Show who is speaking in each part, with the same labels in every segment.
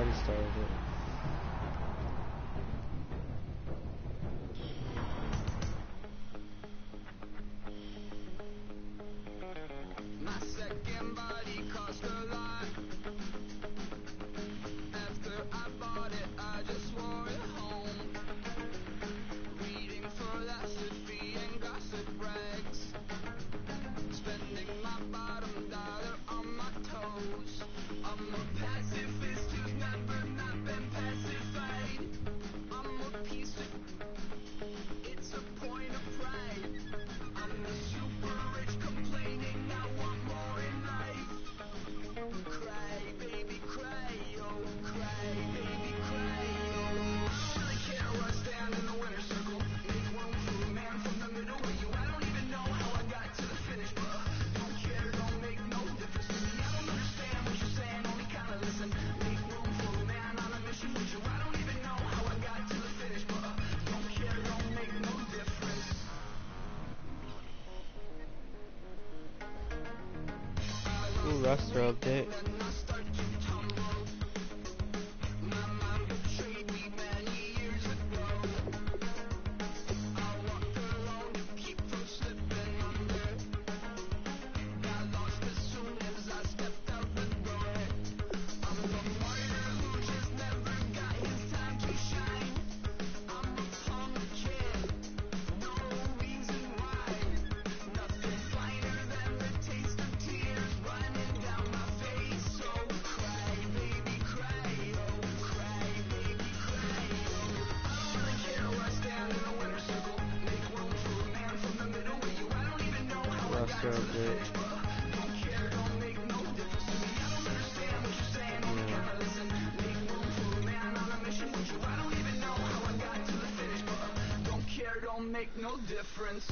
Speaker 1: already started it.
Speaker 2: My second body cost a lot. After I bought it, I just wore it home. Reading philosophy and gossip rags. Spending my bottom dollar on my toes. I'm a pacifist who's never not been pacified. I'm a piece of... It's a point of pride. I'm the super rich complaining I want more in life. Cry, baby, cry, oh, cry, baby, cry, oh. I don't really care where I stand in the winner's circle. Make room for a man from the middle of you. I don't even know how I got to the finish, but don't care, don't make no difference to me. I don't understand what you're saying, only kinda listen. Make room for a man on a mission with you. I don't even know how I got to the finish, but don't care, don't make no difference.
Speaker 1: Ooh, roster update. Roster update.
Speaker 2: Don't make no difference.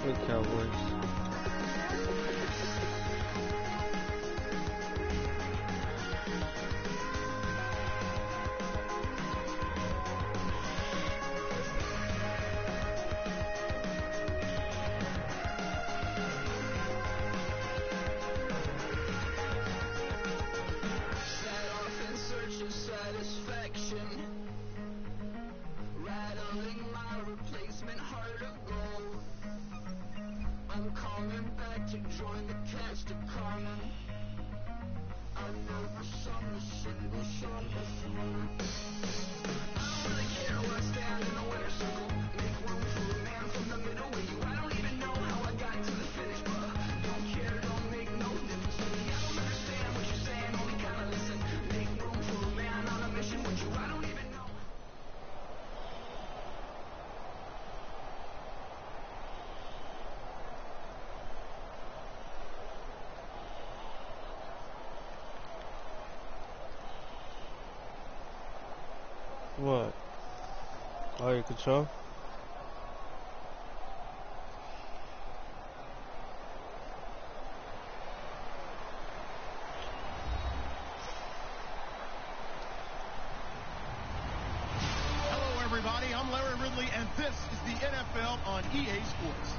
Speaker 1: Good Cowboys.
Speaker 2: Set off in search of satisfaction, rattling my replacement heart of gold. I'm coming back to join the cast of Carmen. I've never sung a single song before. I don't really care where I stand in the winner's circle. Make room for a man from the middle with you. I don't even know how I got to the finish, but don't care, don't make no difference to me. I don't understand what you're saying, only kinda listen. Make room for a man on a mission with you. I don't even know.
Speaker 1: What? Oh, your control?
Speaker 3: Hello, everybody. I'm Larry Ridley, and this is the NFL on EA Sports.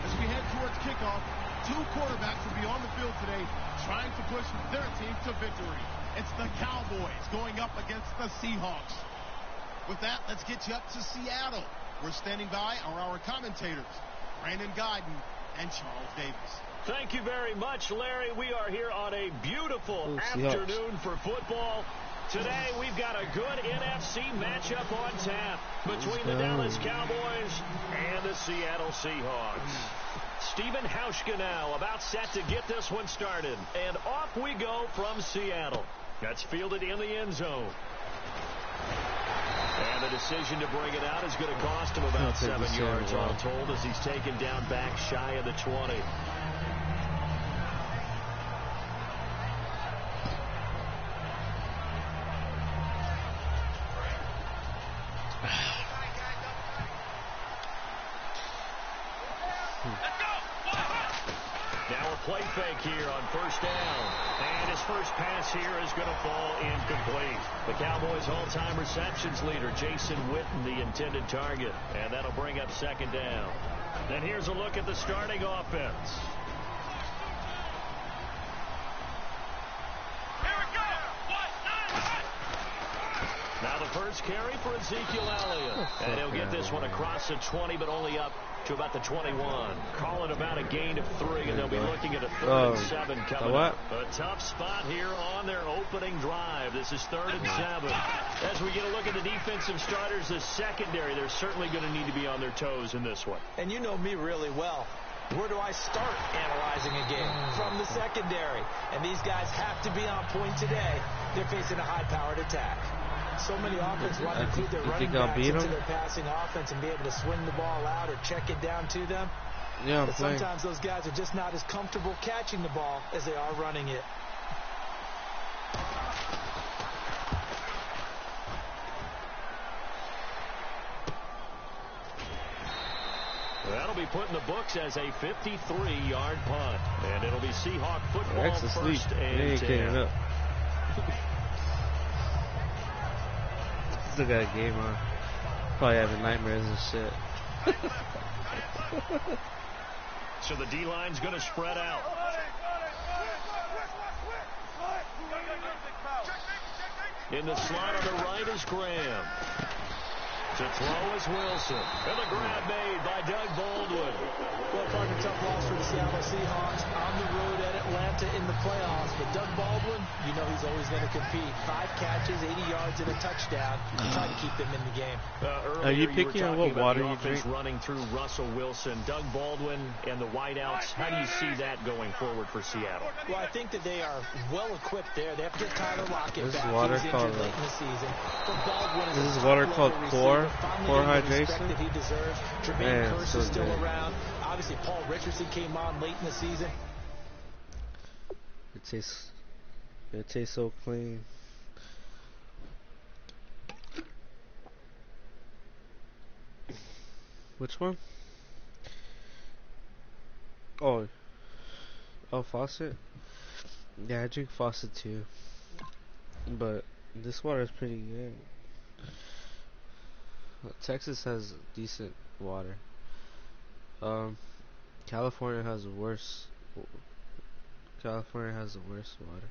Speaker 3: As we head towards kickoff, two quarterbacks will be on the field today trying to push their team to victory. It's the Cowboys going up against the Seahawks. With that, let's get you up to Seattle. We're standing by are our commentators, Brandon Guyton and Charles Davis.
Speaker 4: Thank you very much, Larry. We are here on a beautiful afternoon for football. Today, we've got a good NFC matchup on tap between the Dallas Cowboys and the Seattle Seahawks. Stephen Hauschka now about set to get this one started. And off we go from Seattle. That's fielded in the end zone. And the decision to bring it out is going to cost him about 7 yards, all told, as he's taken down back shy of the 20. play fake here on first down. And his first pass here is going to fall incomplete. The Cowboys' all-time receptions leader, Jason Witten, the intended target. And that'll bring up second down. And here's a look at the starting offense. Now the first carry for Ezekiel Elliott. And he'll get this one across the 20, but only up to about the 21. Call it about a gain of 3, and they'll be looking at a 3rd and 7 coming up. A tough spot here on their opening drive. This is 3rd and 7. As we get a look at the defensive starters, the secondary, they're certainly going to need to be on their toes in this one.
Speaker 5: And you know me really well. Where do I start analyzing a game? From the secondary. And these guys have to be on point today. They're facing a high-powered attack. So many offenses want to include their running backs into their passing offense and be able to swing the ball out or check it down to them.
Speaker 1: Yeah,
Speaker 5: but sometimes those guys are just not as comfortable catching the ball as they are running it.
Speaker 4: That'll be put in the books as a 53-yard punt. And it'll be Seahawk football first and 10.
Speaker 1: Still got a game on. Probably having nightmares and shit.
Speaker 4: So the D-line's going to spread out. In the slot on the right is Graham. To throw is Wilson. And the grab made by Doug Baldwin.
Speaker 5: Well, part of a tough loss for the Seattle Seahawks on the road at Atlanta in the playoffs. But Doug Baldwin, you know he's always going to compete. 5 catches, 80 yards, and a touchdown. Try to keep them in the game.
Speaker 1: Are you picking on what water you drink?
Speaker 4: Running through Russell Wilson, Doug Baldwin, and the wideouts. How do you see that going forward for Seattle?
Speaker 5: Well, I think that they are well equipped there. They have to get Tyler Lockett back.
Speaker 1: Water
Speaker 5: he was
Speaker 1: called
Speaker 5: injured late in the season. But Baldwin is
Speaker 1: this is water called core hydration.
Speaker 5: That he deserves. Jermaine Kearse is still around. Obviously, Paul Richardson came on late in the season.
Speaker 1: It tastes so clean. Which one? Oh, Faucet. Yeah, I drink Faucet too. But this water is pretty good. Texas has decent water. California has the worst. California has the worst water.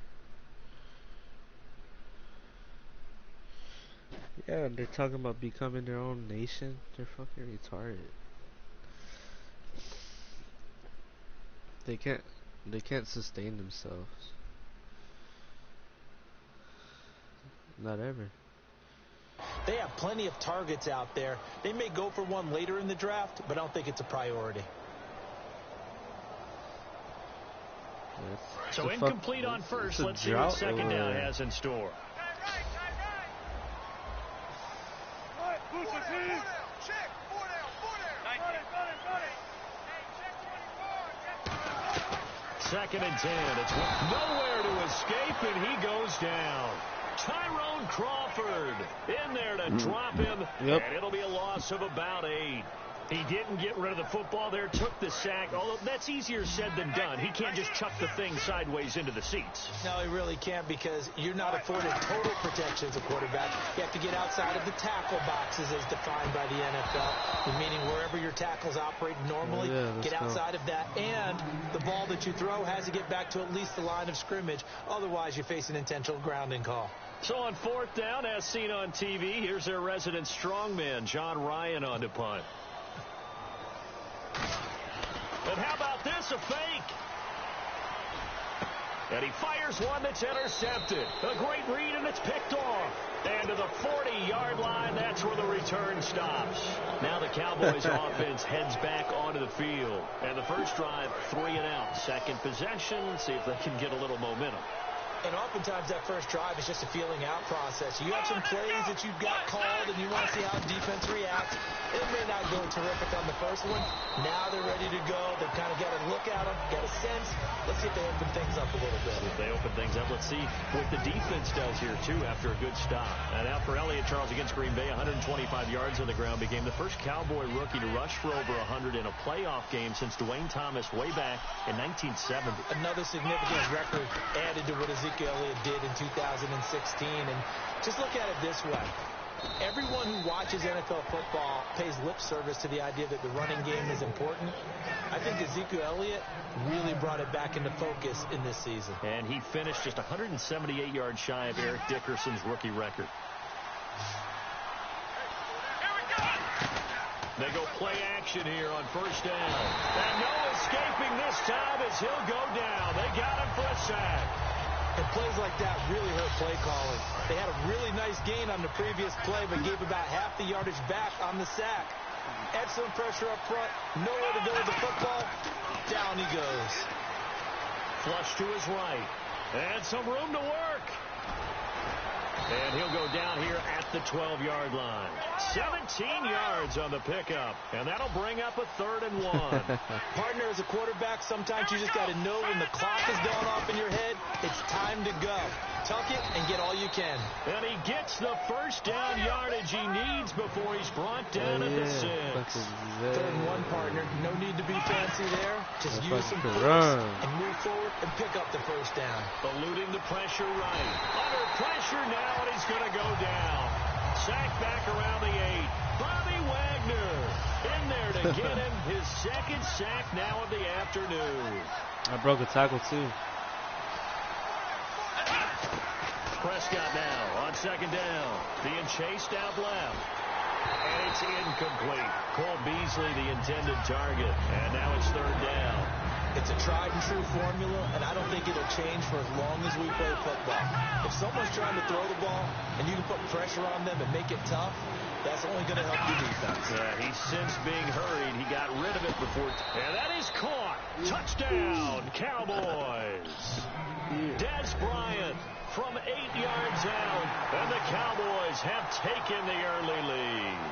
Speaker 1: Yeah, they're talking about becoming their own nation. They're fucking retarded. They can't sustain themselves. Not ever.
Speaker 5: They have plenty of targets out there. They may go for one later in the draft, but I don't think it's a priority.
Speaker 4: So incomplete on first. Let's see what second down has in store. Second and 10. It's nowhere to escape, and he goes down. Tyrone Crawford in there to drop him, and it'll be a loss of about 8. He didn't get rid of the football there, took the sack, although that's easier said than done. He can't just chuck the thing sideways into the seats.
Speaker 5: No, he really can't, because you're not afforded total protection as a quarterback. You have to get outside of the tackle boxes as defined by the NFL, meaning wherever your tackles operate normally, get outside of that, and the ball that you throw has to get back to at least the line of scrimmage. Otherwise, you face an intentional grounding call.
Speaker 4: So on 4th down, as seen on TV, here's their resident strongman, John Ryan, on to punt. And how about this, a fake? And he fires one that's intercepted. A great read, and it's picked off. And to the 40-yard line, that's where the return stops. Now the Cowboys offense heads back onto the field. And the first drive, 3 and out. Second possession, see if they can get a little momentum.
Speaker 5: And oftentimes that first drive is just a feeling out process. You have some plays that you've got called and you want to see how defense reacts. It may not go terrific on the first one. Now they're ready to go. They've kind of got a look at them, got a sense. Let's see if they open things up a little bit.
Speaker 4: If they open things up, let's see what the defense does here, too, after a good stop. And now for Elliott, Charles, against Green Bay, 125 yards on the ground, became the first Cowboy rookie to rush for over 100 in a playoff game since Dwayne Thomas way back in 1970.
Speaker 5: Another significant record added to what Ezekiel Elliott did in 2016. And just look at it this way. Everyone who watches NFL football pays lip service to the idea that the running game is important. I think Ezekiel Elliott really brought it back into focus in this season.
Speaker 4: And he finished just 178 yards shy of Eric Dickerson's rookie record. They go play action here on first down. And no escaping this time as he'll go down. They got him for a sack.
Speaker 5: And plays like that really hurt play calling. They had a really nice gain on the previous play, but gave about half the yardage back on the sack. Excellent pressure up front. Nowhere to go with the football. Down he goes.
Speaker 4: Flush to his right. And some room to work. And he'll go down here at the 12-yard line. 17 yards on the pickup. And that'll bring up a 3rd and 1.
Speaker 5: Partner, as a quarterback, sometimes you just got to know when the clock is going off in your head, it's time to go. Tuck it and get all you can.
Speaker 4: And he gets the first down yardage he needs before he's brought down at the 6.
Speaker 5: 3rd and 1, partner. No need to be fancy there. Just use some force and move forward and pick up the first down.
Speaker 4: Eluding the pressure right. Under pressure now, and he's going to go down. Sack back around the 8. Bobby Wagner in there to get him his second sack now of the afternoon.
Speaker 1: I broke a tackle, too.
Speaker 4: Prescott now on 2nd down. Being chased out left. And it's incomplete. Cole Beasley, the intended target. And now it's 3rd down.
Speaker 5: It's a tried-and-true formula, and I don't think it'll change for as long as we play football. If someone's trying to throw the ball, and you can put pressure on them and make it tough, that's only going to help your defense.
Speaker 4: Yeah, he's since being hurried. He got rid of it before. And that is caught. Touchdown, Cowboys. Des Bryant from 8 yards out, and the Cowboys have taken the early lead.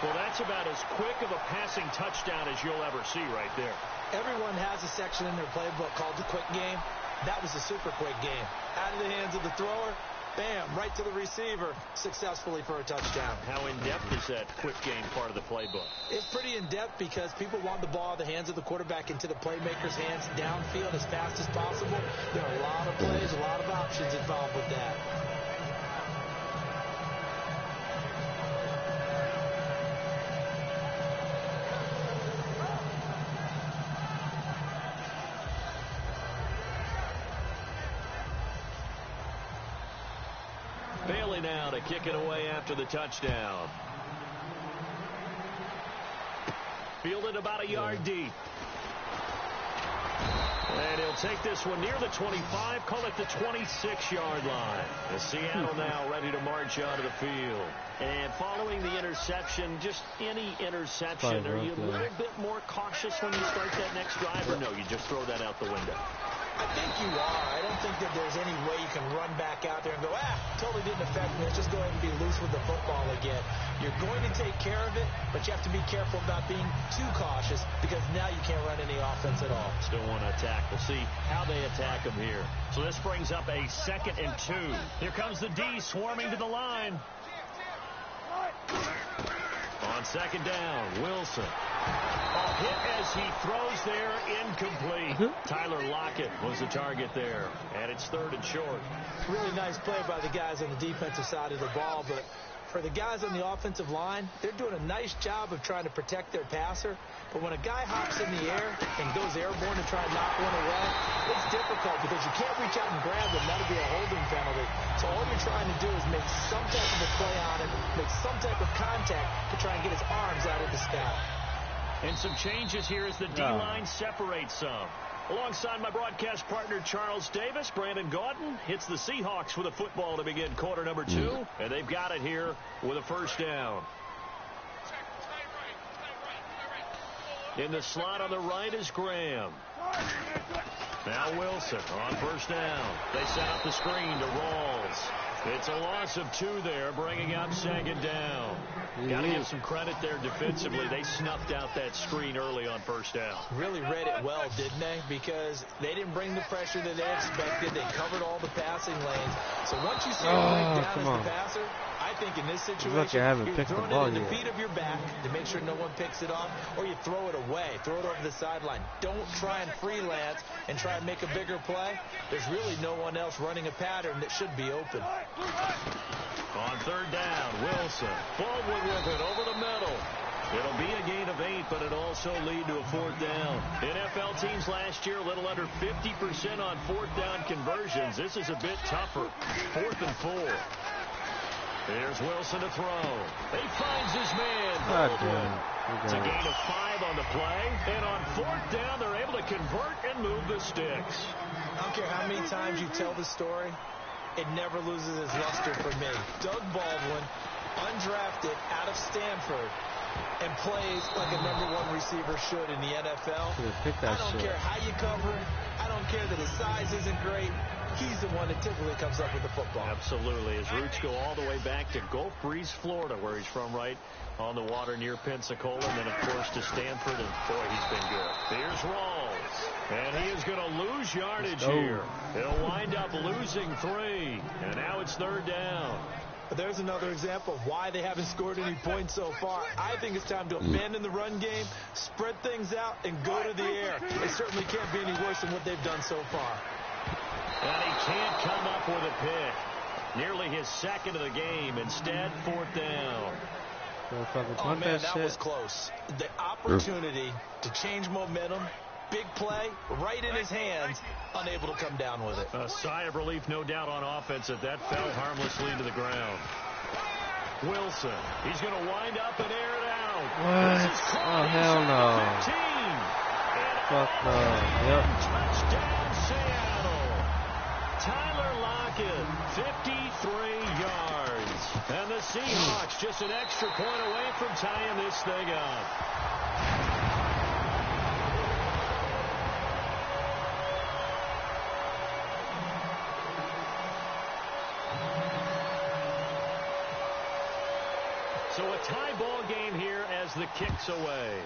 Speaker 4: Well, that's about as quick of a passing touchdown as you'll ever see right there.
Speaker 5: Everyone has a section in their playbook called the quick game. That was a super quick game. Out of the hands of the thrower, bam, right to the receiver, successfully for a touchdown.
Speaker 4: How in-depth is that quick game part of the playbook?
Speaker 5: It's pretty in-depth because people want the ball out of the hands of the quarterback into the playmaker's hands downfield as fast as possible. There are a lot of plays, a lot of options involved with that.
Speaker 4: Bailey now to kick it away after the touchdown. Fielded about a yard deep. And he'll take this one near the 25, call it the 26-yard line. The Seattle now ready to march onto the field. And following the interception, just any interception, are you a little bit more cautious when you start that next drive, or no, you just throw that out the window?
Speaker 5: I think you are. I don't think that there's any way you can run back out there and go, totally didn't affect me. Let's just go ahead and be loose with the football again. You're going to take care of it, but you have to be careful about being too cautious because now you can't run any offense at all.
Speaker 4: Still want to attack. We'll see how they attack him here. So this brings up a 2nd and 2. Here comes the D swarming to the line. On 2nd down, Wilson. A hit as he throws there, incomplete. Tyler Lockett was the target there, and it's 3rd and short.
Speaker 5: Really nice play by the guys on the defensive side of the ball, but for the guys on the offensive line, they're doing a nice job of trying to protect their passer. But when a guy hops in the air and goes airborne to try and knock one away, it's difficult because you can't reach out and grab him. That'll be a holding penalty. So all you're trying to do is make some type of a play on him, make some type of contact to try and get his arms out of the sky.
Speaker 4: And some changes here as the D-line separates some. Alongside my broadcast partner, Charles Davis, Brandon Gaudin hits the Seahawks with a football to begin quarter number 2. And they've got it here with a first down. In the slot on the right is Graham. Now Wilson on first down. They set up the screen to Rawls. It's a loss of 2 there, bringing up second down. Got to give some credit there defensively. They snuffed out that screen early on first down.
Speaker 5: Really read it well, didn't they? Because they didn't bring the pressure that they expected. They covered all the passing lanes. So once you see it break down as the passer, I think in this situation, you're throwing it in the feet of your back to make sure no one picks it off, or you throw it away, throw it over the sideline. Don't try and freelance and try and make a bigger play. There's really no one else running a pattern that should be open.
Speaker 4: On third down, Wilson. Baldwin with it over the middle. It'll be a gain of 8, but it'll also lead to a fourth down. NFL teams last year a little under 50% on fourth down conversions. This is a bit tougher. 4th and 4. Here's Wilson to throw. He finds his man, Baldwin. It's a gain of 5 on the play. And on fourth down, they're able to convert and move the sticks.
Speaker 5: I don't care how many times you tell the story, it never loses its luster for me. Doug Baldwin, undrafted out of Stanford, and plays like a #1 receiver should in the NFL. I don't care how you cover him. I don't care that his size isn't great. He's the one that typically comes up with the football.
Speaker 4: Absolutely. His roots go all the way back to Gulf Breeze, Florida, where he's from, right on the water near Pensacola. And then, of course, to Stanford. And, boy, he's been good. Here's Rawls. And he is going to lose yardage here. He'll wind up losing 3. And now it's third down.
Speaker 5: But there's another example of why they haven't scored any points so far. I think it's time to abandon the run game, spread things out, and go to the air. It certainly can't be any worse than what they've done so far.
Speaker 4: And he can't come up with a pick. Nearly his 2nd of the game. Instead, 4th down.
Speaker 5: Oh, man, that was close. The opportunity to change momentum, big play, right in his hands, unable to come down with it.
Speaker 4: A sigh of relief, no doubt, on offense that fell harmlessly to the ground. Wilson, he's going to wind up and air it out.
Speaker 1: What? Oh, hell no.
Speaker 4: 15.
Speaker 1: Fuck no. Yep.
Speaker 4: Touchdown, Seattle. Tyler Lockett, 53 yards. And the Seahawks just an extra point away from tying this thing up. So a tie ball game here as the kick's away.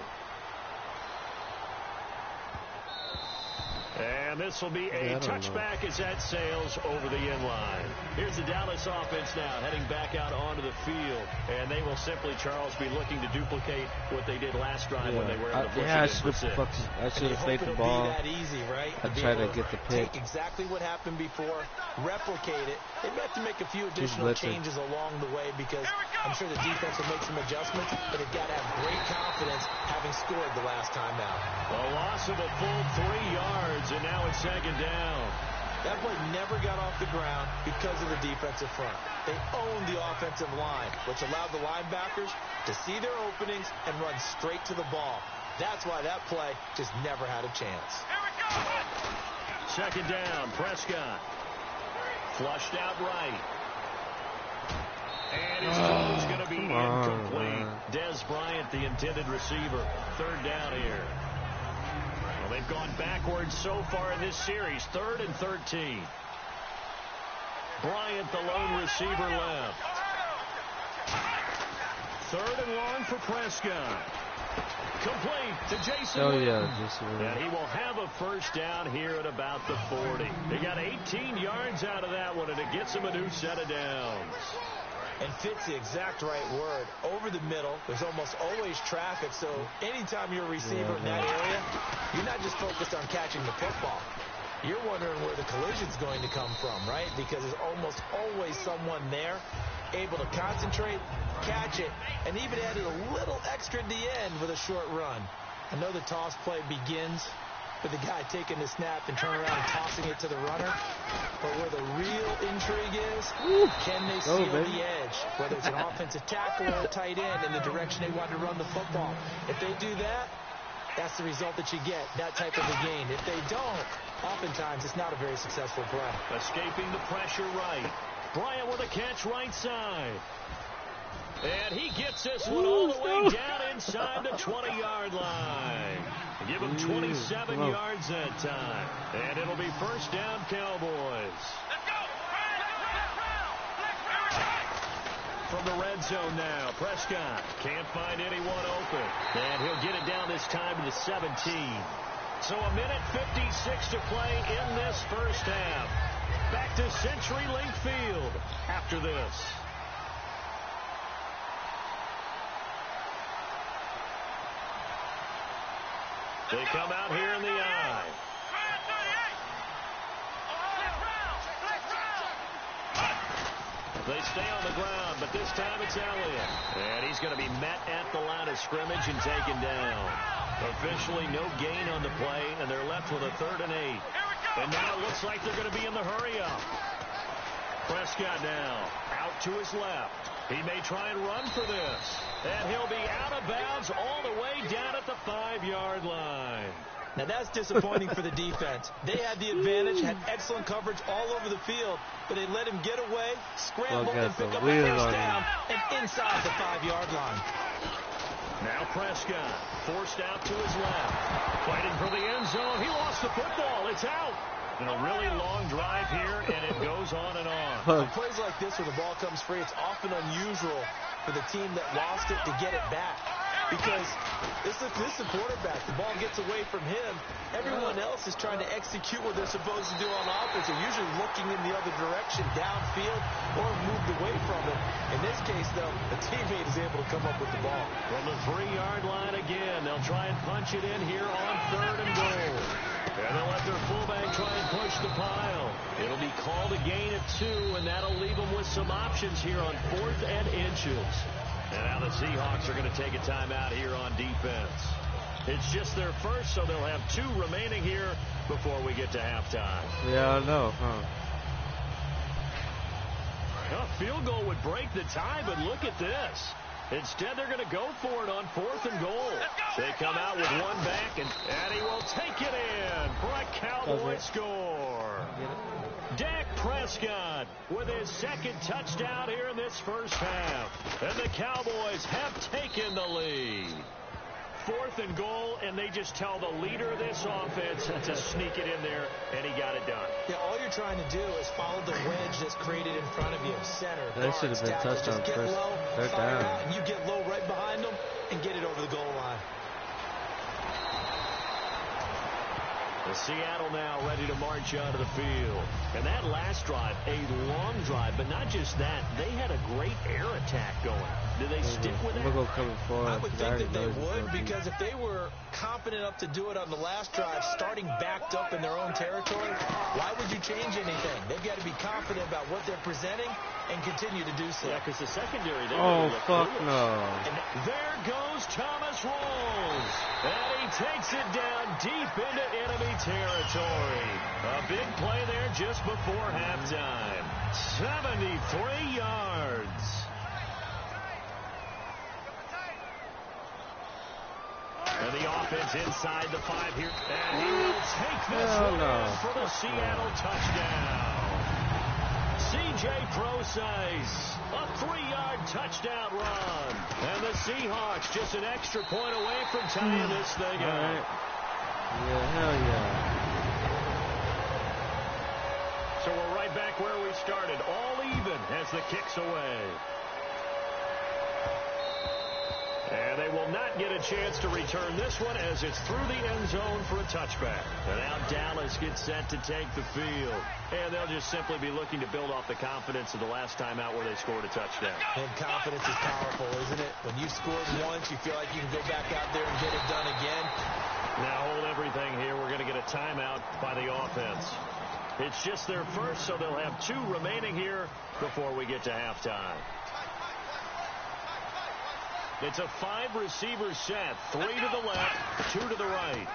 Speaker 4: And this will be a touchback as that sails over the end line. Here's the Dallas offense now heading back out onto the field. And they will simply, Charles, be looking to duplicate what they did last drive when they were able to push
Speaker 1: I should have faked the ball.
Speaker 5: That easy, right?
Speaker 1: I tried to get the pick.
Speaker 5: Take exactly what happened before, replicate it. They may have to make a few additional changes along the way because I'm sure the defense will make some adjustments, but they've got to have great confidence having scored the last time out.
Speaker 4: A loss of a full 3 yards. And now it's second down.
Speaker 5: That play never got off the ground because of the defensive front. They owned the offensive line, which allowed the linebackers to see their openings and run straight to the ball. That's why that play just never had a chance.
Speaker 4: Second down, Prescott. Flushed out right. And his throw is going to be incomplete. Dez Bryant, the intended receiver. Third down here. They've gone backwards so far in this series. 3rd and 13. Bryant, the lone receiver, left. 3rd and long for Prescott. Complete to Jason Witten. And he will have a first down here at about the 40. He got 18 yards out of that one, and it gets him a new set of downs.
Speaker 5: And fits the exact right word. Over the middle, there's almost always traffic, so anytime you're a receiver in that area, you're not just focused on catching the football. You're wondering where the collision's going to come from, right? Because there's almost always someone there able to concentrate, catch it, and even added a little extra at the end with a short run. I know the toss play begins with the guy taking the snap and turning around and tossing it to the runner. But where the real intrigue is, can they seal the edge? Whether it's an offensive tackle or a tight end in the direction they want to run the football. If they do that, that's the result that you get, that type of a gain. If they don't, oftentimes it's not a very successful play.
Speaker 4: Escaping the pressure right. Bryant with a catch right side. And he gets this one all the way down inside the 20-yard line. Give him 27 yards that time. And it'll be first down, Cowboys. From the red zone now, Prescott can't find anyone open. And he'll get it down this time to the 17. So a minute 56 to play in this first half. Back to CenturyLink Field after this. They come out here in the eye. They stay on the ground, but this time it's Elliott. And he's going to be met at the line of scrimmage and taken down. Officially no gain on the play, and they're left with a 3rd and 8. And now it looks like they're going to be in the hurry-up. Prescott now out to his left. He may try and run for this. And he'll be out of bounds all the way down at the 5-yard line.
Speaker 5: Now that's disappointing for the defense. They had the advantage, had excellent coverage all over the field, but they let him get away, scramble, and pick up a first down, and inside the 5-yard line.
Speaker 4: Now Prescott forced out to his left. Fighting for the end zone. He lost the football. It's out. And a really long drive here, and it goes on and on.
Speaker 5: Plays like this where the ball comes free, it's often unusual for the team that lost it to get it back. Because this is a quarterback. The ball gets away from him. Everyone else is trying to execute what they're supposed to do on offense. They're usually looking in the other direction, downfield, or moved away from it. In this case, though, the teammate is able to come up with the ball.
Speaker 4: From the 3-yard line again, they'll try and punch it in here on 3rd and goal. And they'll let their fullback try and push the pile. It'll be called a gain of 2, and that'll leave them with some options here on 4th and inches. And now the Seahawks are going to take a timeout here on defense. It's just their first, so they'll have 2 remaining here before we get to halftime.
Speaker 1: Yeah, I know, huh?
Speaker 4: A field goal would break the tie, but look at this. Instead, they're going to go for it on 4th and goal. They come out with one back, and he will take it in for a Cowboy score. Dak Prescott with his 2nd touchdown here in this first half. And the Cowboys have taken the lead. 4th and goal, and they just tell the leader of this offense to sneak it in there, and he got it done.
Speaker 5: Yeah, all you're trying to do is follow the wedge that's created in front of you. Center,
Speaker 1: that should have been touchdown first.
Speaker 5: They're down. Out, and you get low right behind them and get it over the goal line.
Speaker 4: The Seattle now ready to march out of the field. And that last drive, a long drive, but not just that. They had a great air attack going. Do they stick with that?
Speaker 5: I would think that they would, because if they were confident enough to do it on the last drive, starting backed up in their own territory, why would you change anything? They've got to be confident about what they're presenting and continue to do so.
Speaker 4: Yeah, because the secondary, they
Speaker 1: oh, fuck no.
Speaker 4: And there goes Thomas Rawls. And he takes it down deep into enemy territory. A big play there just before halftime. 73 yards. And the offense inside the 5 here. And he will take this one for the Seattle touchdown. C.J. Procise, a 3-yard touchdown run. And the Seahawks just an extra point away from tying this thing up.
Speaker 1: Yeah, hell yeah.
Speaker 4: So we're right back where we started, all even as the kick's away. And they will not get a chance to return this one as it's through the end zone for a touchback. And now Dallas gets set to take the field. And they'll just simply be looking to build off the confidence of the last time out where they scored a touchdown.
Speaker 5: And confidence is powerful, isn't it? When you scored once, you feel like you can go back out there and get it done again.
Speaker 4: Now hold everything here. We're going to get a timeout by the offense. It's just their first, so they'll have 2 remaining here before we get to halftime. It's a 5-receiver set. 3 to the left, 2 to the right.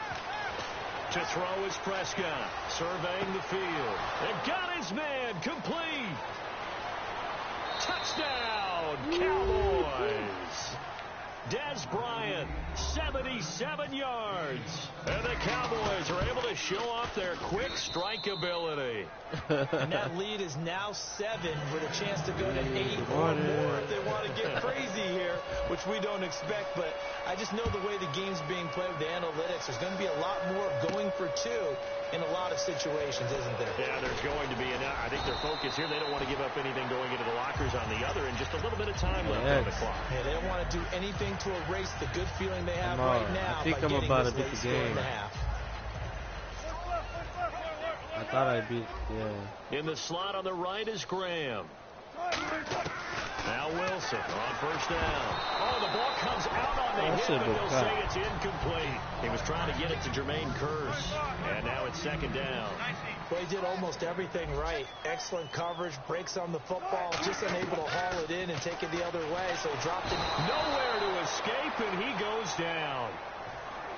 Speaker 4: To throw is Prescott, surveying the field. And got his man, complete. Touchdown, Cowboys. Des Bryant, 77 yards. And the Cowboys are able to show off their quick strike ability.
Speaker 5: And that lead is now 7 with a chance to go to 8 or more if they want to get crazy here, which we don't expect. But I just know the way the game's being played with the analytics, there's going to be a lot more going for 2 in a lot of situations, isn't there?
Speaker 4: Yeah, there's going to be. And I think their focus here, they don't want to give up anything going into the lockers on the other, and just a little bit of time left on the clock.
Speaker 5: Yeah, they don't want to do anything to erase the good feeling they have right now.
Speaker 1: I think I'm about to beat the game. I thought I beat, yeah.
Speaker 4: In the slot on the right is Graham. Now Wilson on first down. Oh, the ball comes out on the hit, but they'll say it's incomplete. He was trying to get it to Jermaine Kearse, and now it's second down.
Speaker 5: Well, he did almost everything right. Excellent coverage, breaks on the football, just unable to haul it in and take it the other way, so he dropped it.
Speaker 4: Nowhere to escape, and he goes down.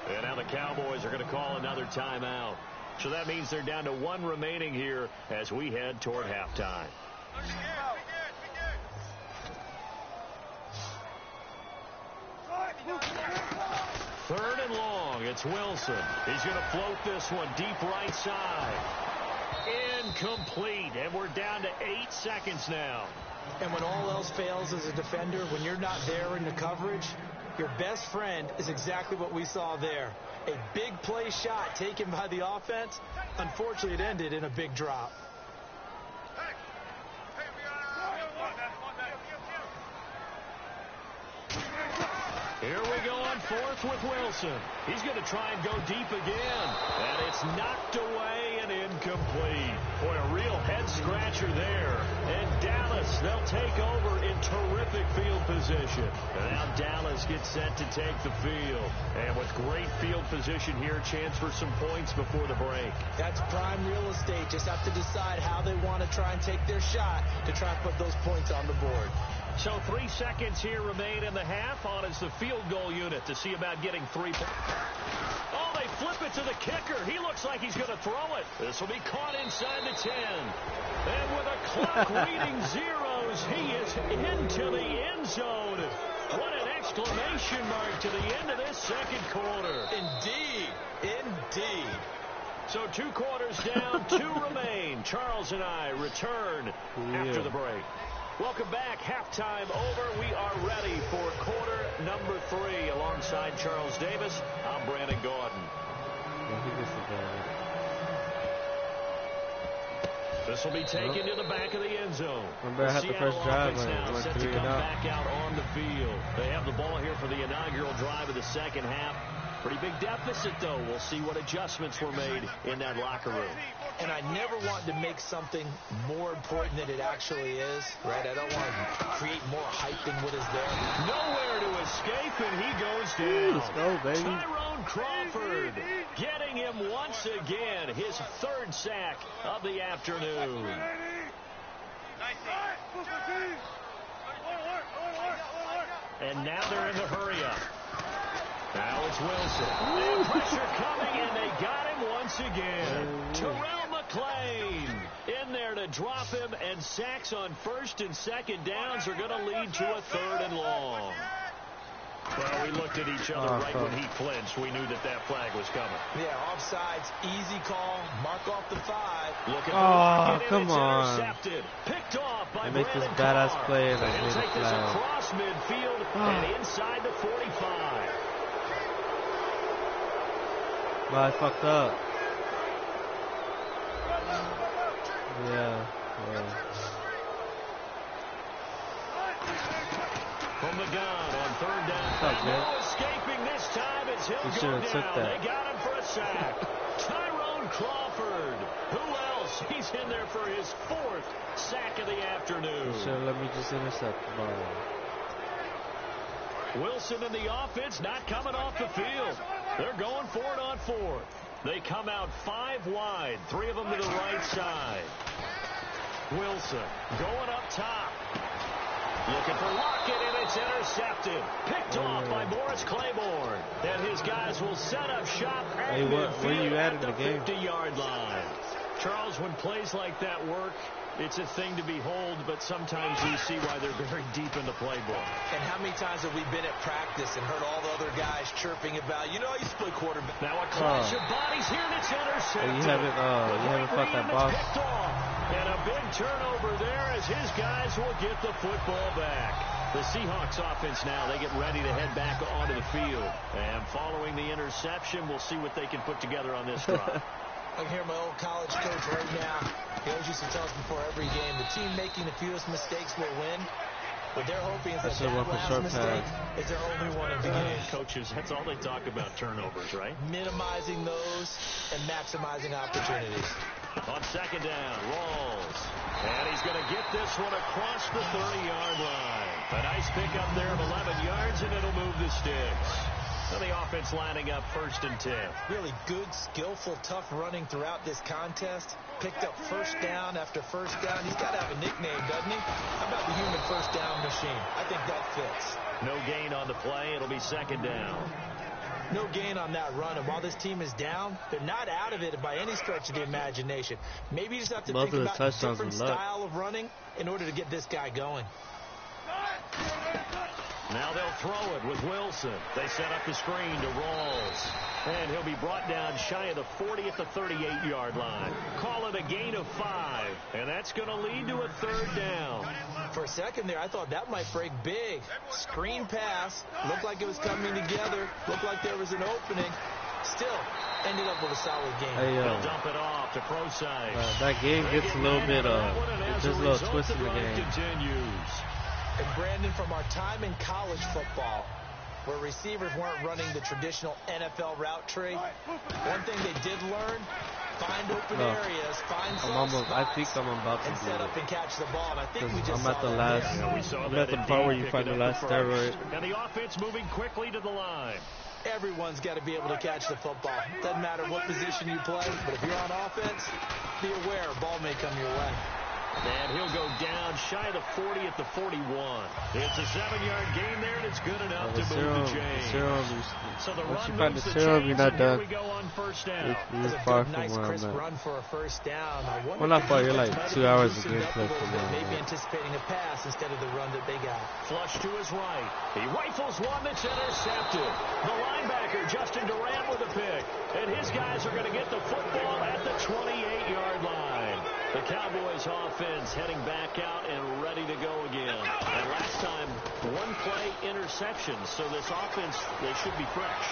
Speaker 4: And now the Cowboys are going to call another timeout. So that means they're down to 1 remaining here as we head toward halftime. Third and long. It's Wilson. He's going to float this one deep right side. Incomplete. And we're down to 8 seconds now.
Speaker 5: And when all else fails as a defender, when you're not there in the coverage, your best friend is exactly what we saw there. A big play shot taken by the offense. Unfortunately, it ended in a big drop.
Speaker 4: Here we go on fourth with Wilson. He's going to try and go deep again. And it's knocked away and incomplete. Boy, a real head-scratcher there. And Dallas, they'll take over in terrific field position. And now Dallas gets set to take the field. And with great field position here, chance for some points before the break.
Speaker 5: That's prime real estate. Just have to decide how they want to try and take their shot to try and put those points on the board.
Speaker 4: So 3 seconds here remain in the half. On is the field goal unit to see about getting 3 points. Oh, they flip it to the kicker. He looks like he's going to throw it. This will be caught inside the 10. And with a clock reading zeros, he is into the end zone. What an exclamation mark to the end of this second quarter.
Speaker 5: Indeed. Indeed.
Speaker 4: So 2 quarters down, 2 remain. Charles and I return after the break. Welcome back. Halftime over. We are ready for quarter number 3 alongside Charles Davis. I'm Brandon Gordon. This will be taken to the back of the end zone.
Speaker 1: Remember, I had the first drive
Speaker 4: now set to come back out on the field. They have the ball here for the inaugural drive of the second half. Pretty big deficit, though. We'll see what adjustments were made in that locker room.
Speaker 5: And I never want to make something more important than it actually is, right? I don't want to create more hype than what is there.
Speaker 4: Nowhere to escape, and he goes down.
Speaker 1: Let's go, baby.
Speaker 4: Tyrone Crawford getting him once again, his 3rd sack of the afternoon. And now they're in the hurry-up. Now it's Wilson. And pressure coming, and they got him once again. Terrell McClain in there to drop him, and sacks on 1st and 2nd downs are going to lead to a 3rd and long. Well, we looked at each other right when he flinched. We knew that flag was coming.
Speaker 5: Yeah, offsides, easy call, mark off the 5.
Speaker 4: Look at the
Speaker 1: come on.
Speaker 4: Intercepted. Picked off by
Speaker 1: They make this
Speaker 4: Brandon
Speaker 1: badass
Speaker 4: Carr.
Speaker 1: play and
Speaker 4: They'll take this
Speaker 1: flag.
Speaker 4: across midfield and inside the 45.
Speaker 1: Well, I fucked up. Yeah.
Speaker 4: From the gun on 3rd down. No escaping this time as he'll go down. They got him for a sack. Tyrone Crawford. Who else? He's in there for his 4th sack of the afternoon.
Speaker 1: Let me just intercept the ball.
Speaker 4: Wilson in the offense not coming off the field. They're going 4 on 4. They come out 5 wide. 3 of them to the right side. Wilson going up top. Looking for Lockett, and it's intercepted. Picked off by Morris Claiborne. And his guys will set up shop at
Speaker 1: where you at in
Speaker 4: the
Speaker 1: the game?
Speaker 4: 50-yard line. Charles, when plays like that work, It's a thing to behold, but sometimes you see why they're very deep in the playbook.
Speaker 5: And how many times have we been at practice and heard all the other guys chirping about, you know, I used to play quarterback.
Speaker 4: Now a clash of bodies here, and it's intercepted.
Speaker 1: You haven't fought that boss.
Speaker 4: And a big turnover there as his guys will get the football back. The Seahawks offense now, they get ready to head back onto the field. And following the interception, we'll see what they can put together on this drive.
Speaker 5: I can hear my old college coach right now. He always used to tell us before every game, the team making the fewest mistakes will win. What they're hoping is that last mistake is their only one of the game.
Speaker 4: Coaches, that's all they talk about, turnovers, right?
Speaker 5: Minimizing those and maximizing opportunities.
Speaker 4: On second down, Rawls. And he's going to get this one across the 30-yard line. A nice pickup there of 11 yards, and it'll move the sticks. So the offense lining up 1st and 10.
Speaker 5: Really good, skillful, tough running throughout this contest. Picked up first down after first down. He's got to have a nickname, doesn't he? How about the human first down machine? I think that fits.
Speaker 4: No gain on the play. It'll be 2nd down.
Speaker 5: No gain on that run. And while this team is down, they're not out of it by any stretch of the imagination. Maybe you just have to think about a different style of running in order to get this guy going.
Speaker 4: Now they'll throw it with Wilson. They set up the screen to Rawls. And he'll be brought down shy of the 40 at the 38-yard line. Call it a gain of 5. And that's going to lead to a 3rd down.
Speaker 5: For a second there, I thought that might break big. Screen pass. Looked like it was coming together. Looked like there was an opening. Still, ended up with a solid game.
Speaker 4: They'll dump it off to Prosite.
Speaker 1: That game gets a little bit, there's a little twist in the game.
Speaker 4: Continues.
Speaker 5: And Brandon, from our time in college football, where receivers weren't running the traditional NFL route tree, one thing they did learn, find open areas, find soft spots,
Speaker 1: I think I'm about to
Speaker 5: and set up and catch the ball. And I think we just
Speaker 1: I'm at the last, I'm at the part where you find the last steroid.
Speaker 4: And the offense moving quickly to the line.
Speaker 5: Everyone's got to be able to catch the football. Doesn't matter what position you play, but if you're on offense, be aware a ball may come your way.
Speaker 4: And he'll go down shy of the 40 at the 41. It's a 7-yard gain there, and it's good enough to move the chains. So the run moves the chains,
Speaker 1: you're not done.
Speaker 4: Here we go on 1st down.
Speaker 1: It's far from
Speaker 5: nice,
Speaker 1: where
Speaker 5: crisp
Speaker 1: I'm at.
Speaker 5: run for a 1st down.
Speaker 1: Well, not far. You're like 2 hours of gameplay from now.
Speaker 5: Maybe anticipating a pass instead of the run that they got.
Speaker 4: Flush to his right. He rifles one that's intercepted. The linebacker, Justin Durant, with a pick. And his guys are going to get the football at the 28-yard line. The Cowboys offense heading back out and ready to go again. And last time, 1-play interception. So this offense, they should be fresh.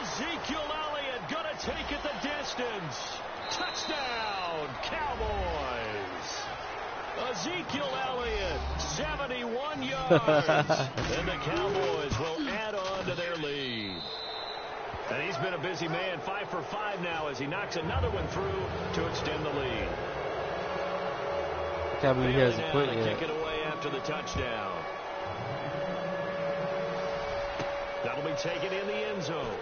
Speaker 4: Ezekiel Elliott going to take it the distance. Touchdown, Cowboys. Ezekiel Elliott, 71 yards. And the Cowboys will add on to their lead. And he's been a busy man, 5 for 5 now as he knocks another one through to extend the lead.
Speaker 1: Can't believe he hasn't quit yet.
Speaker 4: Kick it away after the touchdown. That'll be taken in the end zone.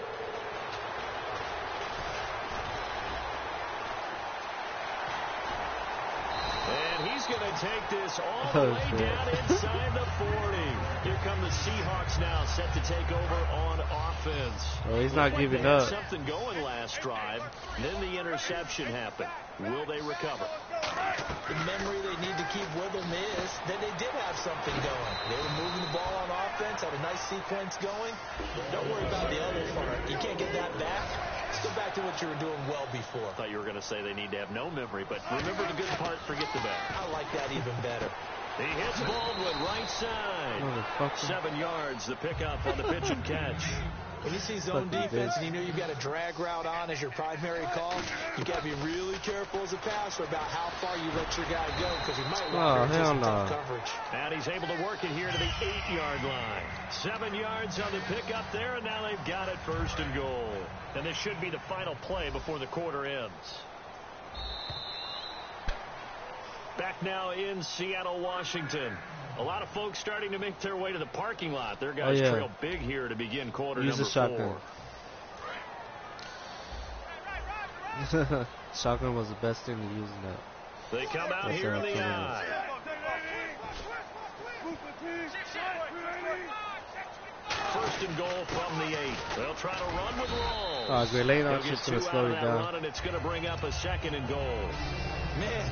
Speaker 4: And he's going to take this all the way down inside the 40. Here come the Seahawks now, set to take over on offense.
Speaker 1: Oh, he's not giving up.
Speaker 4: Something going last drive. Then the interception happened. Will they recover?
Speaker 5: The memory they need to keep with them is that they did have something going. They were moving the ball on offense, had a nice sequence going. Don't worry about the other part. You can't get that back. Let's go back to what you were doing well before.
Speaker 4: I thought you were going to say they need to have no memory, but remember the good part, forget the bad.
Speaker 5: I like that even better.
Speaker 4: He hits Baldwin right side. 7 yards, the pickup on the pitch and catch.
Speaker 5: When you see zone defense and you know you've got a drag route on as your primary call, you got to be really careful as a passer about how far you let your guy go because he might walk into some tough coverage.
Speaker 4: And he's able to work it here to the 8-yard line. 7 yards on the pickup there, and now they've got it 1st and goal. And this should be the final play before the quarter ends. Back now in Seattle, Washington. A lot of folks starting to make their way to the parking lot. Their guys trail big here to begin quarter number 4.
Speaker 1: Shotgun was the best thing to use in that.
Speaker 4: They come out here in the eye. First and goal from the 8. They'll try to run with Rawls.
Speaker 1: Great lane on shit's going to slow it down.
Speaker 4: Run, and it's going to bring up a 2nd and goal.
Speaker 5: Man,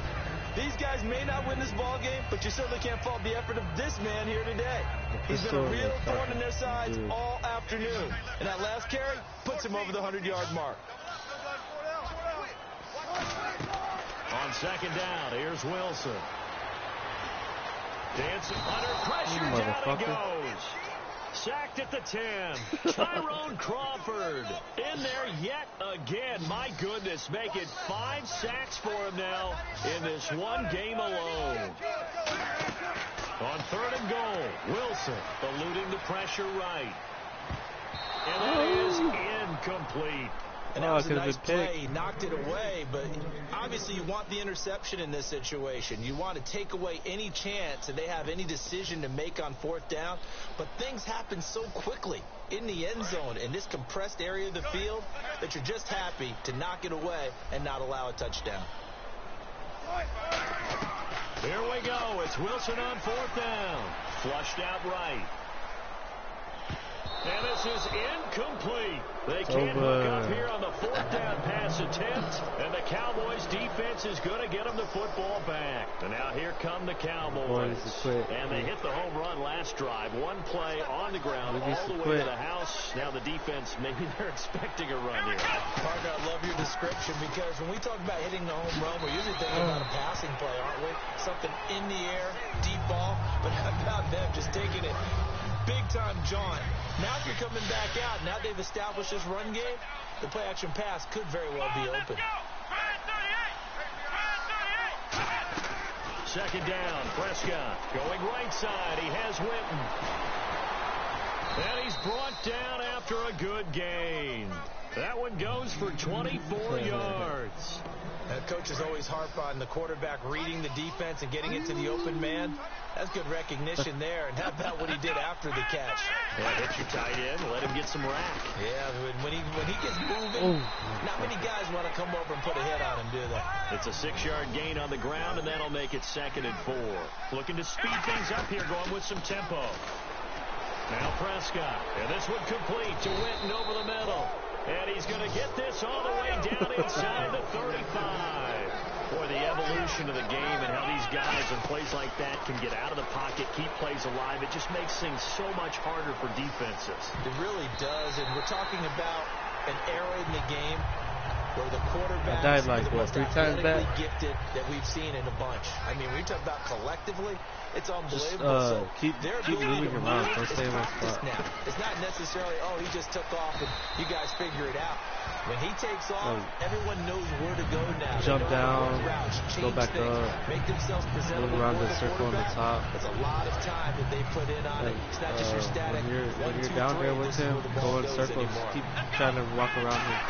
Speaker 5: These guys may not win this ball game, but you certainly can't fault the effort of this man here today. He's been a real thorn in their sides all afternoon. And that last carry puts him over the 100-yard mark.
Speaker 4: On second down, here's Wilson. Dancing under pressure, down he goes. Sacked at the 10. Tyrone Crawford in there yet again. My goodness, making 5 sacks for him now in this one game alone. On 3rd and goal, Wilson eluding the pressure right. And that is incomplete.
Speaker 5: And that was a nice play. He knocked it away, but obviously you want the interception in this situation. You want to take away any chance that they have any decision to make on 4th down. But things happen so quickly in the end zone in this compressed area of the field that you're just happy to knock it away and not allow a touchdown.
Speaker 4: Here we go. It's Wilson on 4th down. Flushed out right. And this is incomplete. They can't hook up here on the 4th down pass attempt. And the Cowboys defense is going to get them the football back. And now here come the Cowboys. And they hit the home run last drive. One play on the ground all the way to the house. Now the defense, maybe they're expecting a run here.
Speaker 5: Partner, I love your description because when we talk about hitting the home run, we're usually thinking about a passing play, aren't we? Something in the air, deep ball. But how about them just taking it big-time jaunt? Now if you're coming back out, now they've established this run game, the play-action pass could very well be open.
Speaker 4: Second down, Prescott going right side. He has Witten. And he's brought down after a good gain. That one goes for 24 yards.
Speaker 5: That coach is always harp on the quarterback reading the defense and getting it to the open man. That's good recognition there. And how about what he did after the catch?
Speaker 4: Yeah, hit your tight end, let him get some rack.
Speaker 5: Yeah, when he gets moving, not many guys want to come over and put a hit on him, do they?
Speaker 4: It's a 6-yard gain on the ground, and that'll make it 2nd and 4. Looking to speed things up here, going with some tempo. Now Prescott, and this one complete to Witten over the middle. And he's going to get this all the way down inside the 35. Boy, the evolution of the game and how these guys in plays like that can get out of the pocket, keep plays alive, it just makes things so much harder for defenses.
Speaker 5: It really does, and we're talking about an era in the game where the quarterbacks
Speaker 1: died like,
Speaker 5: are the most
Speaker 1: 3 times
Speaker 5: athletically gifted that we've seen in a bunch. I mean, when you talk about collectively, it's unbelievable.
Speaker 1: Keep moving around. Don't stay in one spot.
Speaker 5: Now. It's not necessarily, oh, he just took off and you guys figure it out. When he takes off, everyone knows where to go now.
Speaker 1: Jump down,
Speaker 5: routes,
Speaker 1: go back
Speaker 5: things,
Speaker 1: up,
Speaker 5: make themselves presentable
Speaker 1: move around the circle on the top.
Speaker 5: It's a lot of time that they put in on it. It's not just your static.
Speaker 1: When you're down there with him, go in circles, keep trying to walk around him.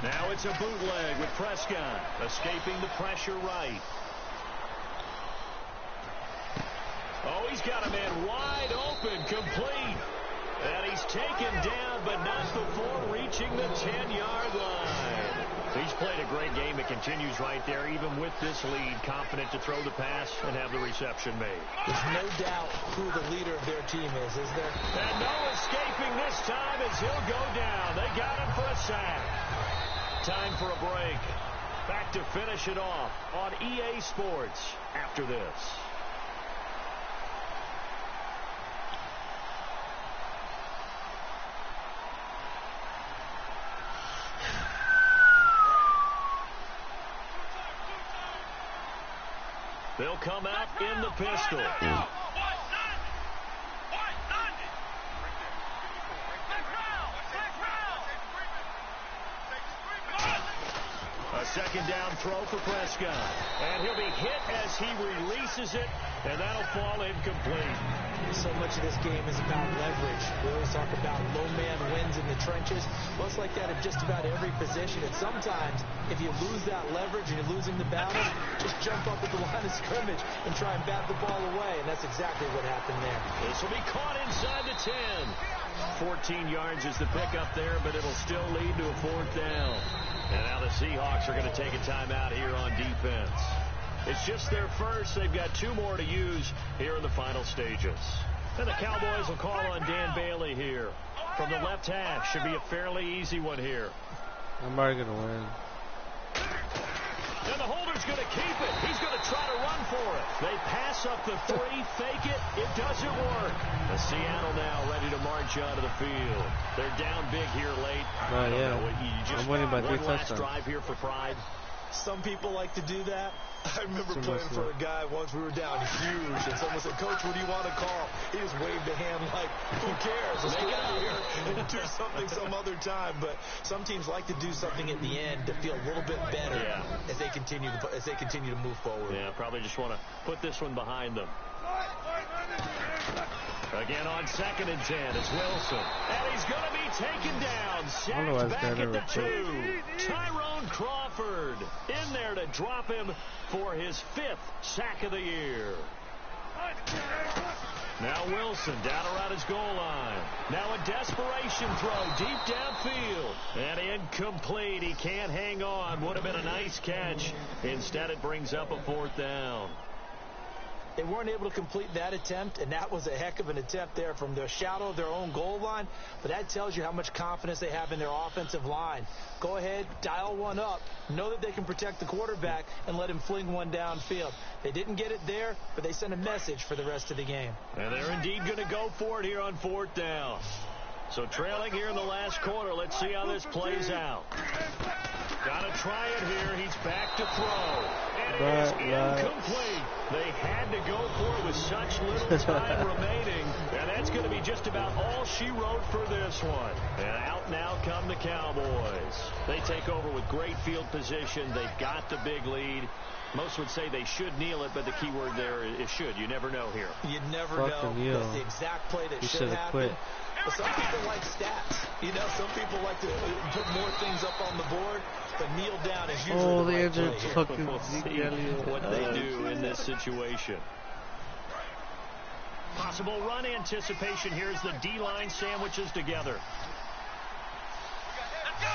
Speaker 4: Now it's a bootleg with Prescott escaping the pressure right. Oh, he's got a man wide open, complete. And he's taken down, but not before reaching the 10-yard line. He's played a great game. It continues right there, even with this lead, confident to throw the pass and have the reception made.
Speaker 5: There's no doubt who the leader of their team is there?
Speaker 4: And no escaping this time as he'll go down. They got him for a sack. Time for a break. Back to finish it off on EA Sports after this. They'll come out in the pistol. A second down throw for Prescott. And he'll be hit as he releases it, and that'll fall incomplete.
Speaker 5: So much of this game is about leverage. We always talk about low man wins in the trenches. Well, it's like that in just about every position. And sometimes, if you lose that leverage and you're losing the battle, just jump up at the line of scrimmage and try and bat the ball away. And that's exactly what happened there.
Speaker 4: This will be caught inside the 10. 14 yards is the pickup there, but it'll still lead to a 4th down. And now the Seahawks are going to take a timeout here on defense. It's just their first. They've got 2 more to use here in the final stages. And the Cowboys will call on Dan Bailey here from the left hash. Should be a fairly easy one here.
Speaker 1: I'm already going to win.
Speaker 4: And the holder's going to keep it. He's going to try to run for it. They pass up the 3, fake it. It doesn't work. The Seattle now ready to march onto the field. They're down big here late.
Speaker 1: I'm winning by 3 touchdowns.
Speaker 4: Last drive here for pride.
Speaker 5: Some people like to do that. I remember playing for a guy once. We were down huge, and someone said, "Coach, what do you want to call?" He just waved a hand like, "Who cares? Let's get out of here and do something some other time." But some teams like to do something at the end to feel a little bit better as they continue to move forward.
Speaker 4: Yeah, probably just want to put this one behind them. Again on 2nd and 10, it's Wilson. And he's going to be taken down. Sacked back at the 2. Tyrone Crawford in there to drop him for his 5th sack of the year. Now Wilson down around his goal line. Now a desperation throw deep downfield. And incomplete. He can't hang on. Would have been a nice catch. Instead, it brings up a 4th down.
Speaker 5: They weren't able to complete that attempt, and that was a heck of an attempt there from the shadow of their own goal line. But that tells you how much confidence they have in their offensive line. Go ahead, dial one up, know that they can protect the quarterback, and let him fling one downfield. They didn't get it there, but they sent a message for the rest of the game.
Speaker 4: And they're indeed going to go for it here on 4th down. So trailing here in the last quarter, let's see how this plays out. Got to try it here. He's back to throw. And it is incomplete. They had to go for it with such little time remaining. And that's going to be just about all she wrote for this one. And out now come the Cowboys. They take over with great field position. They've got the big lead. Most would say they should kneel it, but the key word there is should. You never know here.
Speaker 5: You never know. That's the exact play that should happen. But some people like stats. You know, some people like to put more things up on the board, but kneel down is usually the right play.
Speaker 4: We'll see what they do in this situation. Possible run anticipation. Here's the D-line sandwiches together.
Speaker 2: Let's go!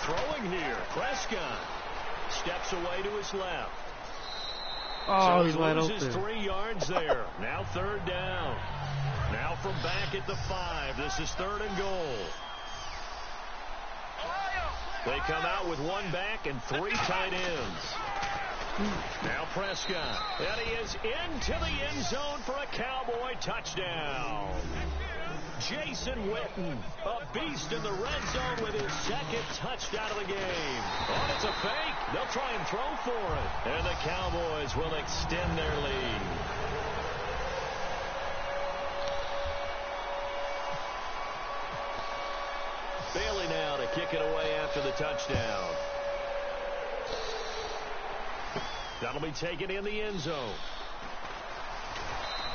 Speaker 4: Throwing here, Prescott steps away to his left.
Speaker 1: Oh,
Speaker 4: so
Speaker 1: he's wide open.
Speaker 4: 3 yards there. Now 3rd down. Now from back at the 5. This is 3rd and goal. They come out with 1 back and 3 tight ends. Now Prescott. And he is into the end zone for a Cowboy touchdown. Jason Witten, a beast in the red zone with his 2nd touchdown of the game. Oh, it's a fake. They'll try and throw for it. And the Cowboys will extend their lead. Bailey now to kick it away after the touchdown. That'll be taken in the end zone.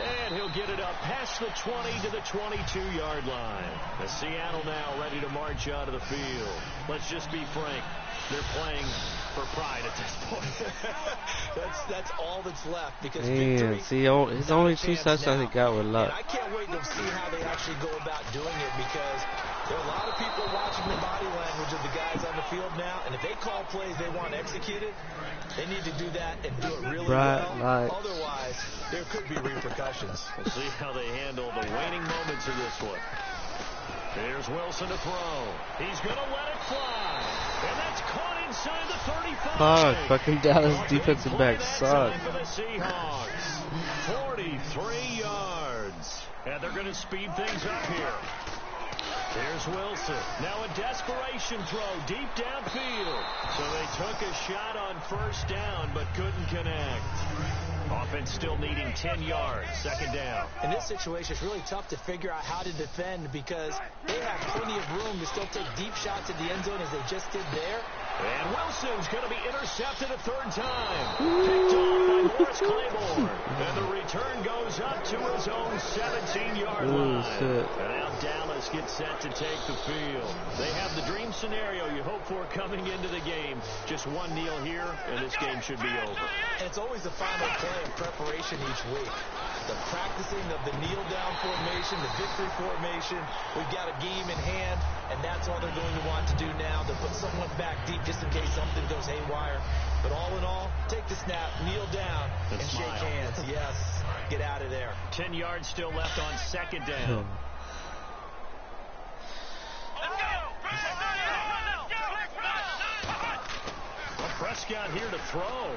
Speaker 4: And he'll get it up past the 20 to the 22-yard line. The Seattle now ready to march out of the field. Let's just be frank. They're playing for pride at this point.
Speaker 5: that's all that's left because
Speaker 1: victory. See, his only 2 touchdowns he got with luck.
Speaker 5: And I can't wait to see how they actually go about doing it because there are a lot of people watching the body language of the guys on the field now, and if they call plays they want executed, they need to do that and do it really well. Otherwise, there could be repercussions.
Speaker 4: We'll see how they handle the waning moments of this one. Here's Wilson to throw. He's going to let it fly. And that's caught inside the 35.
Speaker 1: Fucking Dallas defensive back suck.
Speaker 4: For the Seahawks. 43 yards. And they're going to speed things up here. Here's Wilson. Now a desperation throw deep downfield. So they took a shot on 1st down but couldn't connect. Offense still needing 10 yards. 2nd down.
Speaker 5: In this situation, it's really tough to figure out how to defend because they have plenty of room to still take deep shots at the end zone as they just did there.
Speaker 4: And Wilson's going to be intercepted a 3rd time. Picked off by Morris Claiborne. And the return goes up to his own 17-yard line. And now Dallas gets set to take the field. They have the dream scenario you hope for coming into the game. Just 1 kneel here, and this game should be over.
Speaker 5: And it's always the final play of preparation each week. The practicing of the kneel-down formation, the victory formation. We've got a game in hand, and that's all they're going to want to do now. To put someone back deep just in case something goes haywire. But all in all, take the snap, kneel down, and shake hands. Yes. get out of there.
Speaker 4: 10 yards still left on second down. Well, Prescott here to throw.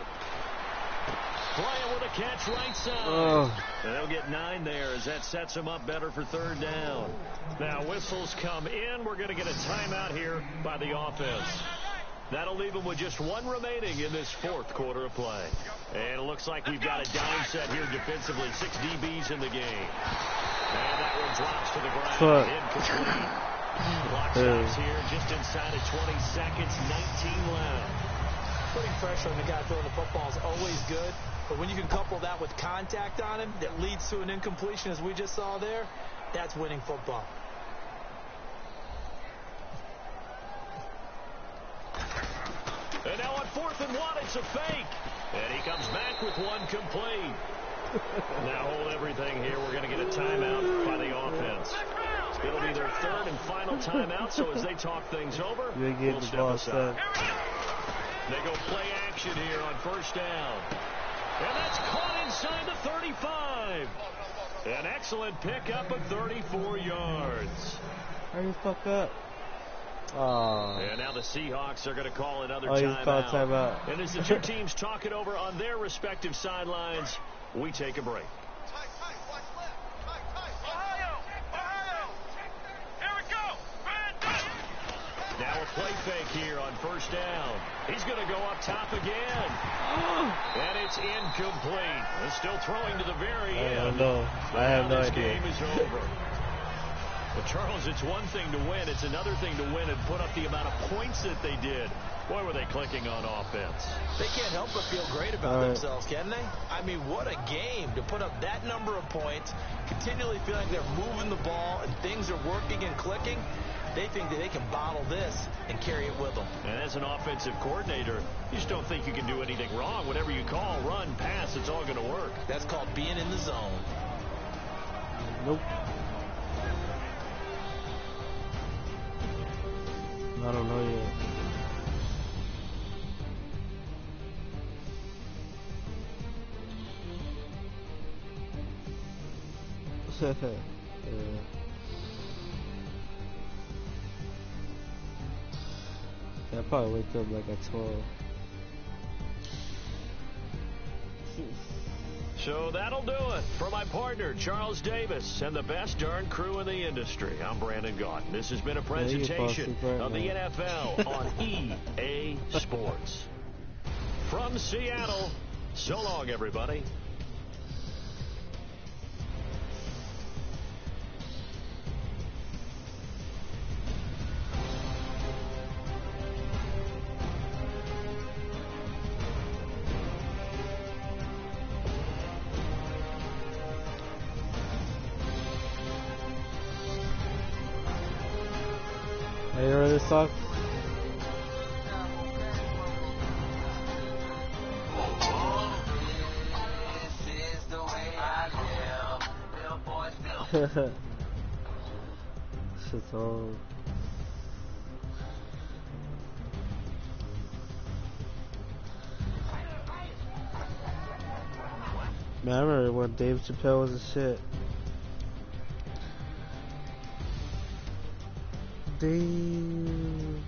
Speaker 4: Bryant with a catch right side. And they'll get 9 there as that sets them up better for third down. Now whistles come in. We're going to get a timeout here by the offense. That'll leave them with just 1 remaining in this fourth quarter of play. And it looks like we've got a dime set here defensively. 6 DBs in the game. And that one drops to the ground. Incomplete. Clock stops here just inside of 20 seconds. 19 left.
Speaker 5: Putting pressure on the guy throwing the football is always good. But when you can couple that with contact on him that leads to an incompletion, as we just saw there, that's winning football.
Speaker 4: And now on 4th and 1, it's a fake. And he comes back with one complete. Now hold everything here. We're going to get a timeout by the offense. It'll be their 3rd and final timeout, so as they talk things over, we'll step aside. They go play action here on first down. And that's caught inside the 35. An excellent pickup of 34 yards.
Speaker 1: Hurry the fuck up.
Speaker 4: And now the Seahawks are going to call another timeout. And as the two teams talk it over on their respective sidelines, we take a break. Now a play fake here on first down. He's going to go up top again. And it's incomplete. He's still throwing to the very end.
Speaker 1: I have no idea.
Speaker 4: This game is over. Well, Charles, it's one thing to win. It's another thing to win and put up the amount of points that they did. Boy, were they clicking on offense.
Speaker 5: They can't help but feel great about themselves, can they? I mean, what a game to put up that number of points, continually feeling they're moving the ball and things are working and clicking. They think that they can bottle this and carry it with them.
Speaker 4: And as an offensive coordinator, you just don't think you can do anything wrong. Whatever you call, run, pass, it's all going to work.
Speaker 5: That's called being in the zone.
Speaker 1: Nope. I don't know yet. I probably wake up like at 12.
Speaker 4: So that'll do it for my partner, Charles Davis, and the best darn crew in the industry. I'm Brandon Gaudin. This has been a presentation of the NFL on EA Sports. From Seattle, so long, everybody.
Speaker 1: You heard this song? Shit's old. Man, I remember when Dave Chappelle was a shit. Damn.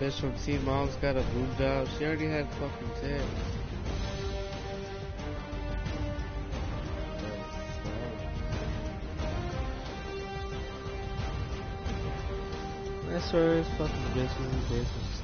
Speaker 1: bitch from Teen Mom's got a boob job. She already had fucking tits. I swear it's fucking bitches and bitches.